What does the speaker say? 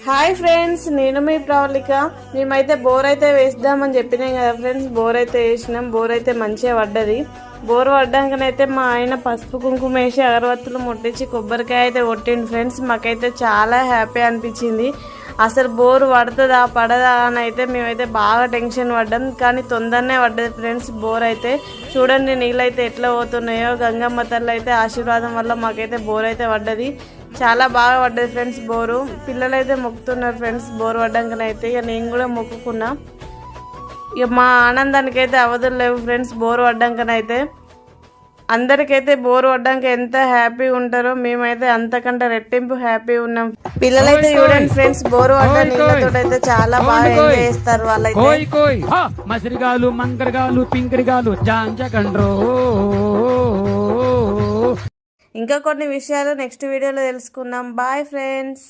Hi friends, నేను మీ ప్రవళిక. మేమైతే bore అయితే వేద్దామని చెప్పినాం కదా ఫ్రెండ్స్. బోర్ అయితే వేసినాం. బోర్ అయితే మంచిగా పడ్డది. బోర్ పడ్డాకనైతే మా ఆయన పసుపు కుంకుమ వేసి అగరవత్తులు ముట్టించి కొబ్బరికాయ అయితే కొట్టిండు ఫ్రెండ్స్. మాకైతే చాలా హ్యాపీ అనిపించింది. అసలు బోర్ పడుతుందా పడదా అని అయితే మేమైతే బాగా టెన్షన్ పడ్డాం. కానీ తొందరనే పడ్డది ఫ్రెండ్స్ బోర్ అయితే. చూడండి నీళ్ళైతే ఎట్లా పోతున్నాయో. గంగమ్మ తల్లి అయితే ఆశీర్వాదం వల్ల మాకైతే బోర్ అయితే పడ్డది. చాలా బాగా పడ్డది ఫ్రెండ్స్ బోరు. పిల్లలు అయితే మొక్కుతున్నారు ఫ్రెండ్స్ బోర్ పడ్డాకనైతే. ఇక నేను కూడా మొక్కుకున్నా. ఇక మా ఆనందానికి అయితే అవధులు లేవు ఫ్రెండ్స్ బోర్ పడ్డాకనైతే. అందరికైతే బోర్ పడ్డాక ఎంత హ్యాపీ ఉంటారో మేమైతే అంతకంటే రెట్టింపు హ్యాపీ ఉన్నాం. పిల్లలైతే చూడండి ఫ్రెండ్స్ బోర్ పడ్డ నీళ్ళతో అయితే చాలా బాగా ఎంజాయ్ చేస్తారు వాళ్ళైతే. మసిరిగాలు మంకరగాలు పింకరిగాలు జాంజకండ్రో. ఇంకా కొన్ని విషయాలు నెక్స్ట్ వీడియోలో తెలుసుకుందాం. Bye friends.